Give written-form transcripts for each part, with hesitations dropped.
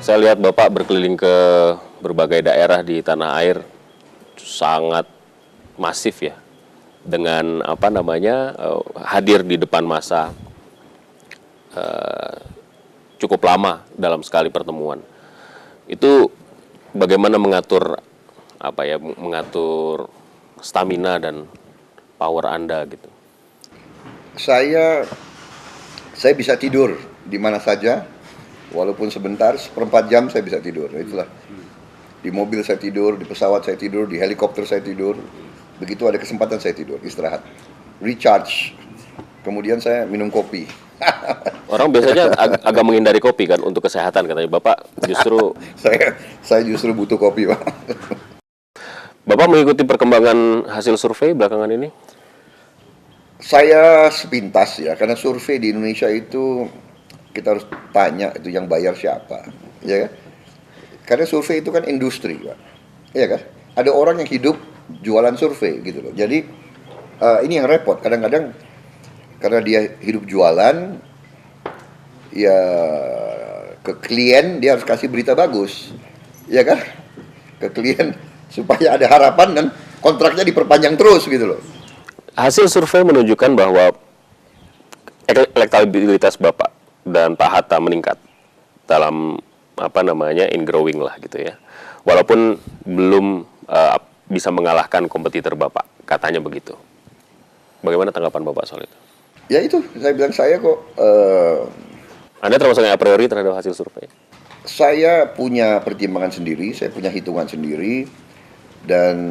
Saya lihat Bapak berkeliling ke berbagai daerah di tanah air sangat masif ya, dengan hadir di depan massa cukup lama dalam sekali pertemuan. Itu bagaimana mengatur stamina dan power Anda gitu. Saya bisa tidur di mana saja, walaupun sebentar, seperempat jam saya bisa tidur. Itulah. Di mobil saya tidur, di pesawat saya tidur, di helikopter saya tidur. Begitu ada kesempatan saya tidur, istirahat, recharge. Kemudian saya minum kopi. Orang biasanya agak menghindari kopi kan untuk kesehatan, katanya Bapak justru. saya justru butuh kopi, Pak. Bapak mengikuti perkembangan hasil survei belakangan ini? Saya sepintas ya, karena survei di Indonesia itu kita harus tanya itu yang bayar siapa, ya kan? Karena survei itu kan industri, Pak. Iya kan? Ada orang yang hidup jualan survei gitu loh. Jadi ini yang repot kadang-kadang, karena dia hidup jualan, ya ke klien dia harus kasih berita bagus, ya kan? Ke klien supaya ada harapan dan kontraknya diperpanjang terus gitu loh. Hasil survei menunjukkan bahwa elektabilitas Bapak dan Pak Hatta meningkat dalam in growing lah gitu ya. Walaupun belum bisa mengalahkan kompetitor Bapak, katanya begitu. Bagaimana tanggapan Bapak soal itu? Ya itu, saya bilang saya kok. Anda termasuk yang a priori terhadap hasil survei? Saya punya pertimbangan sendiri, saya punya hitungan sendiri, dan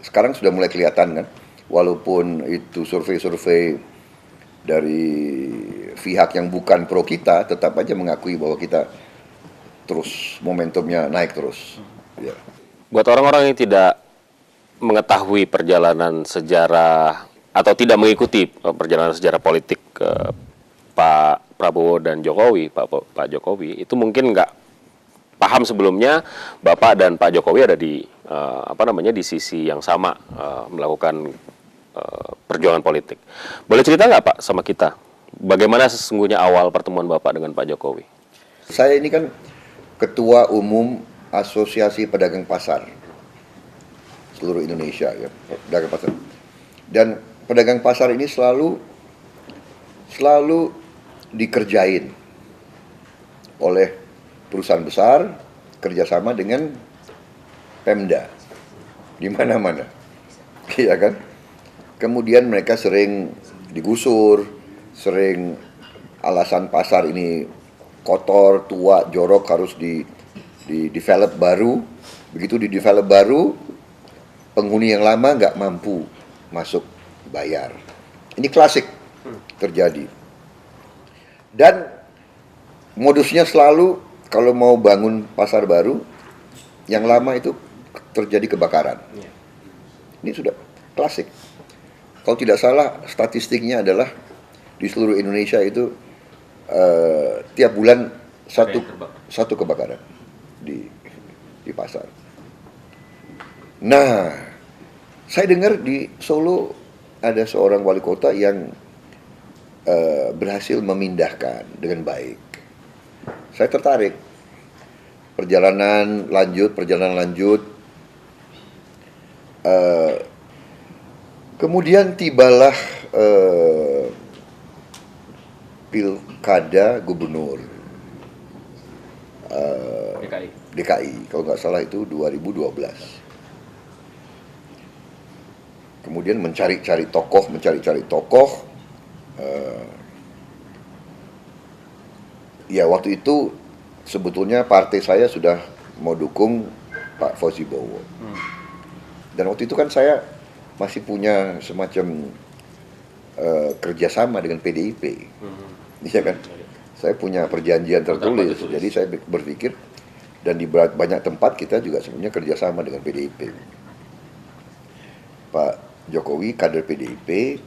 sekarang sudah mulai kelihatan kan, walaupun itu survei-survei dari pihak yang bukan pro kita, tetap aja mengakui bahwa kita terus momentumnya naik terus. Ya. Buat orang-orang yang tidak mengetahui perjalanan sejarah atau tidak mengikuti perjalanan sejarah politik Pak Prabowo dan Jokowi, Pak Jokowi, itu mungkin nggak paham sebelumnya Bapak dan Pak Jokowi ada di di sisi yang sama melakukan perjuangan politik. Boleh cerita nggak Pak sama kita, bagaimana sesungguhnya awal pertemuan Bapak dengan Pak Jokowi? Saya ini kan Ketua Umum Asosiasi Pedagang Pasar seluruh Indonesia, ya, pedagang pasar. Dan pedagang pasar ini selalu dikerjain oleh perusahaan besar kerjasama dengan Pemda di mana-mana, iya kan? Kemudian mereka sering digusur, sering alasan pasar ini kotor, tua, jorok, harus di develop baru. Begitu di develop baru, penghuni yang lama nggak mampu masuk bayar. Ini klasik terjadi. Dan modusnya selalu kalau mau bangun pasar baru, yang lama itu terjadi kebakaran. Ini sudah klasik. Kalau tidak salah, statistiknya adalah di seluruh Indonesia itu tiap bulan satu kebakaran di pasar. Nah, saya dengar di Solo ada seorang wali kota yang berhasil memindahkan dengan baik. Saya tertarik. Perjalanan lanjut. Kemudian tibalah pilkada gubernur DKI, kalau nggak salah itu 2012. Kemudian mencari-cari tokoh. Ya waktu itu sebetulnya partai saya sudah mau dukung Pak Fauzi Bowo. Dan waktu itu kan saya masih punya semacam kerjasama dengan PDIP, iya kan? Saya punya perjanjian tertulis, jadi saya berpikir, dan di banyak tempat kita juga sebenarnya kerjasama dengan PDIP. Pak Jokowi kader PDIP,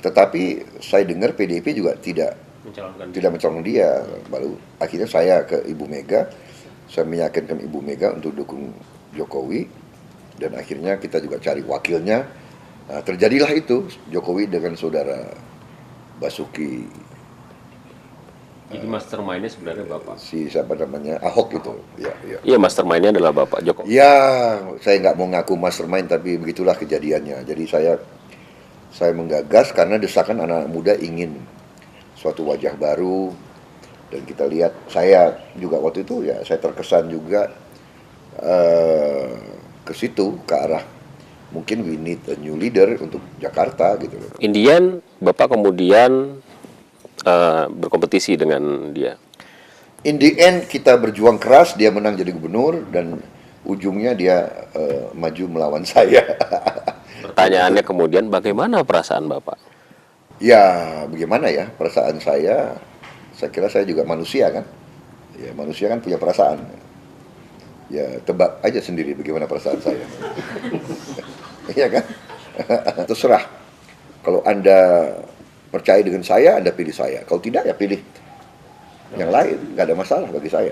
tetapi saya dengar PDIP juga tidak mencalonkan dia. Lalu akhirnya saya ke Ibu Mega, saya meyakinkan Ibu Mega untuk dukung Jokowi, dan akhirnya kita juga cari wakilnya. Terjadilah itu, Jokowi dengan saudara Basuki Jadi mastermind-nya sebenarnya Bapak. si siapa namanya Ahok itu. Ya, ya. Iya, mastermind-nya adalah Bapak Jokowi. Ya, saya nggak mau ngaku mastermind, tapi begitulah kejadiannya. Jadi saya menggagas karena desakan anak muda ingin suatu wajah baru, dan kita lihat saya juga waktu itu ya saya terkesan juga ke situ, ke arah mungkin we need a new leader untuk Jakarta gitu loh. Indian, Bapak kemudian berkompetisi dengan dia. In the end kita berjuang keras, dia menang jadi gubernur dan ujungnya dia maju melawan saya. Pertanyaannya kemudian bagaimana perasaan Bapak? Ya, bagaimana ya perasaan saya? Saya kira saya juga manusia kan. Ya, manusia kan punya perasaan. Ya, tebak aja sendiri bagaimana perasaan saya. Iya kan? Terserah. Kalau Anda percaya dengan saya, Anda pilih saya. Kalau tidak, ya pilih yang lain. Nggak ada masalah bagi saya.